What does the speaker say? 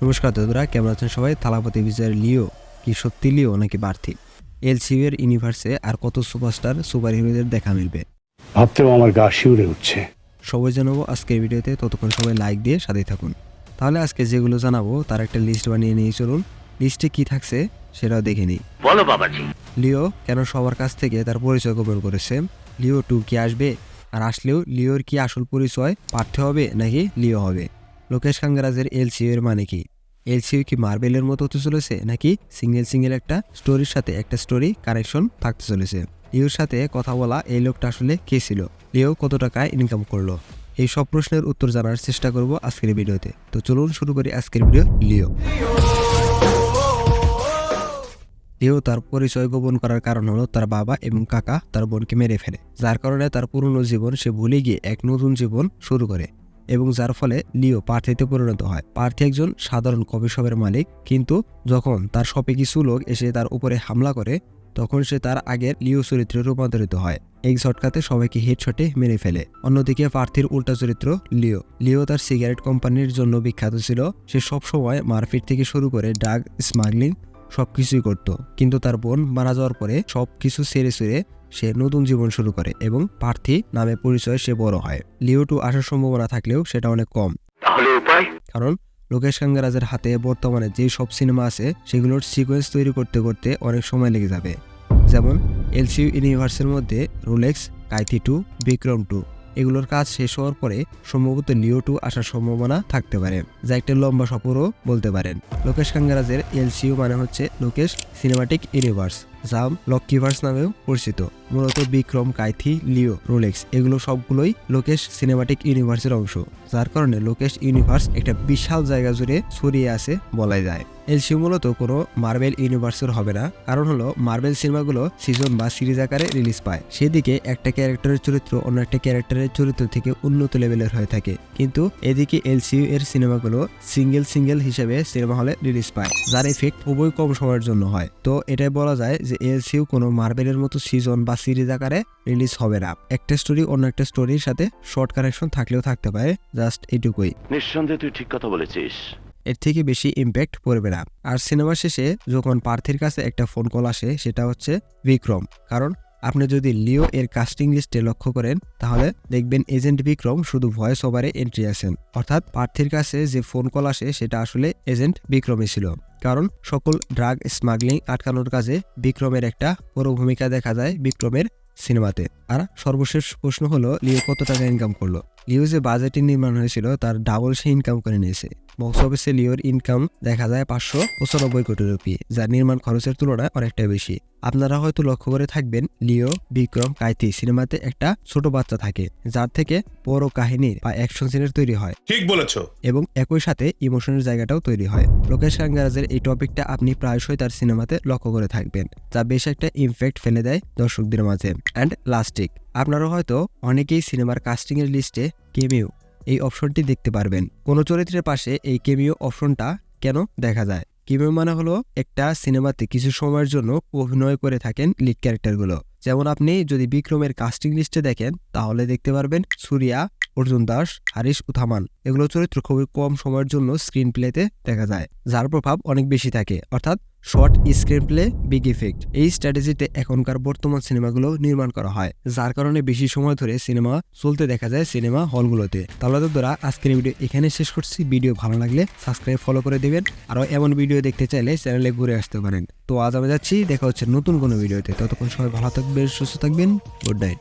নমস্কার দাদুরা, কেমন আছেন সবাই? থালাপতি বিজয়ের লিও কি সত্যি লিও নাকি বাড়তি? এলসিইউ এর ইউনিভার্সে আর কত সুপারস্টার সুপার হিরোদের দেখা মিলবে? ভাবতেও আমার গা শিউরে উঠছে। সবাই জানাবো আজকের ভিডিওতে, ততক্ষণ সবাই লাইক দিয়ে সাথেই থাকুন। তাহলে আজকে যেগুলো জানাবো তার একটা লিস্ট বানিয়ে নিয়ে চলুন। লিস্টে কি থাকছে সেটাও দেখে নিই। বলো বাবাজি। লিও কেন সবার কাছ থেকে তার পরিচয় গোপন করেছে? লিও 2 কি আসবে? আর আসলেও লিওর কি আসল পরিচয় পার্থ হবে নাকি লিও হবে? লোকেশ কাঙ্গারাজের এলসিইউ এর মানে কি? এলসিইউ কি মার্বেলের মতো হতে চলেছে নাকি সিঙ্গেল একটা স্টোরির সাথে একটা স্টোরি কানেকশন থাকতে চলেছে? লিওর সাথে কথা বলা এই লোকটা আসলে কে ছিল? লিও কত টাকা ইনকাম করলো? এই সব প্রশ্নের উত্তর জানার চেষ্টা করব আজকের ভিডিওতে। তো চলুন শুরু করি আজকের ভিডিও। লিও তার পরিচয় গোপন করার কারণ হলো তার বাবা এবং কাকা তার বোনকে মেরে ফেলে, যার কারণে তার পুরনো জীবন সে ভুলে গিয়ে এক নতুন জীবন শুরু করে, এবং যার ফলে লিও প্রার্থীতে পরিণত হয়। প্রার্থী একজন সাধারণ কফি শপের মালিক, কিন্তু যখন তার শপে কিছু লোক এসে তার উপরে হামলা করে তখন সে তার আগের লিও চরিত্রে রূপান্তরিত হয়। এক ঝটকাতে সবাইকে হেডশটে মেরে ফেলে। অন্যদিকে প্রার্থীর উল্টা চরিত্র লিও তার সিগারেট কোম্পানির জন্য বিখ্যাত ছিল। সে সবসময় মারপিট থেকে শুরু করে ড্রাগ স্মাগলিং সবকিছুই করত, কিন্তু তার বোন মারা যাওয়ার পরে সবকিছু ছেড়ে সে নতুন জীবন শুরু করে এবং প্রার্থী নামে পরিচয় সে বড় হয়। লিও 2 আসার সম্ভাবনা থাকলেও সেটা অনেক কম, তাহলে উপায়? কারণ লোকেশ কাঙ্গারাজের হাতে বর্তমানে যে সব সিনেমা আছে সেগুলোর সিকোয়েন্স তৈরি করতে করতে অনেক সময় লেগে যাবে। যেমন এলসিইউ ইউনিভার্সের মধ্যে রোলেক্স, কাইথি 2, বিক্রম 2 এগুলোর কাজ শেষ হওয়ার পরে সম্ভবত লিও 2 আসার সম্ভাবনা থাকতে পারে, যা একটা লম্বা সফরও বলতে পারেন। লোকেশ কাঙ্গারাজের এলসিইউ মানে হচ্ছে লোকেশ সিনেমাটিক ইউনিভার্স, যা লক্কিভার্স নামেও পরিচিত। মূলত বিক্রম, কাইথি, লিও, রোলেক্স এগুলো সবগুলোই লোকেশ সিনেমাটিক ইউনিভার্সের অংশ, যার কারণে লোকেশ ইউনিভার্স একটা বিশাল জায়গা জুড়ে ছড়িয়ে আছে বলাই যায়। এলসিইউ মূলত কোনো মার্বেল ইউনিভার্সের হবে না, কারণ হলো মার্বেল সিনেমাগুলো সিজন বা সিরিজ আকারে রিলিজ পায়। সেদিকে একটা ক্যারেক্টারের চরিত্র অন্য একটা ক্যারেক্টারের চরিত্র থেকে উন্নত লেভেলের হয়ে থাকে, কিন্তু এদিকে এলসিইউ এর সিনেমাগুলো সিঙ্গেল হিসেবে সিনেমা হলে রিলিজ পায়, যার এফেক্ট খুবই কম সময়ের জন্য হয়। তো এটাই বলা যায় যে এলসিইউ কোনো মার্বেলের মতো সিজন বা সিরিজ আকারে রিলিজ হবে না। একটা স্টোরি অন্য একটা স্টোরির সাথে শর্ট কানেকশন থাকলেও থাকতে পারে, জাস্ট এইটুকুই। নিঃসন্দেহে তুই ঠিক কথা বলেছিস। এর থেকে বেশি ইম্প্যাক্ট পড়বে না। আর সিনেমা শেষে যখন প্রার্থীর কাছে একটা ফোন কল আসে সেটা হচ্ছে বিক্রম, কারণ আপনি যদি লিও এর কাস্টিং লিস্টে লক্ষ্য করেন তাহলে দেখবেন এজেন্ট বিক্রম শুধু ভয়েস ওভারে এন্ট্রি আছেন, অর্থাৎ প্রার্থীর কাছে যে ফোন কল আসে সেটা আসলে এজেন্ট বিক্রমই ছিল, কারণ সকল ড্রাগ স্মাগলিং আটকানোর কাজে বিক্রমের একটা বড় ভূমিকা দেখা যায় বিক্রমের সিনেমাতে। আর সর্বশেষ প্রশ্ন হলো লিও কত টাকা ইনকাম করলো? লিও যে বাজেটে নির্মাণ হয়েছিল তার ডাবল সে ইনকাম করে নিয়েছে। বক্স অফিসে লিওর ইনকাম দেখা যায় 595 কোটি রুপি, যা নির্মাণ খরচের তুলনায় অনেকটা বেশি। আপনারা হয়তো লক্ষ্য করে থাকবেন লিও, বিক্রম, কাইথি সিনেমাতে একটা ছোট বাচ্চা থাকে, যার থেকে বড় কাহিনী বা অ্যাকশন সিনের তৈরি হয়। ঠিক বলেছো। এবং একই সাথে ইমোশনের জায়গাটাও তৈরি হয়। লোকেশ কাঙ্গারাজের এই টপিকটা আপনি প্রায়শই তার সিনেমাতে লক্ষ্য করে থাকবেন, যা বেশ একটা ইমপ্যাক্ট ফেলে দেয় দর্শকদের মাঝে। অ্যান্ড লাস্টিক, আপনারা হয়তো অনেকেই সিনেমার কাস্টিং এর লিস্টে কেমিও এই অপশনটি দেখতে পারবেন। কোন চরিত্রের পাশে এই কেমিও অপশনটা কেন দেখা যায়? কেমিও মানে হলো একটা সিনেমাতে কিছু সময়ের জন্য অভিনয় করে থাকেন লিড ক্যারেক্টারগুলো। যেমন আপনি যদি বিক্রমের কাস্টিং লিস্টে দেখেন তাহলে দেখতে পারবেন সুরিয়া, অর্জুন দাস, হারিশ উথামান এগুলো চরিত্র খুবই কম সময়ের জন্য স্ক্রিন প্লেতে দেখা যায়, যার প্রভাব অনেক বেশি থাকে, অর্থাৎ short screen play big effect. এই স্ট্র্যাটেজিতে এখনকার বর্তমান সিনেমাগুলো নির্মাণ করা হয়, যার কারণে বেশি সময় ধরে সিনেমা চলতে দেখা যায় সিনেমা হলগুলোতে। তাহলে দ্বারা আজকের ভিডিও এখানে শেষ করছি। ভিডিও ভালো লাগলে সাবস্ক্রাইব ফলো করে দেবেন, আরও এমন ভিডিও দেখতে চাইলে চ্যানেলে ঘুরে আসতে পারেন। তো আজ আমি যাচ্ছি, দেখা হচ্ছে নতুন কোনো ভিডিওতে। ততক্ষণ সবাই ভালো থাকবেন, সুস্থ থাকবেন। Good night.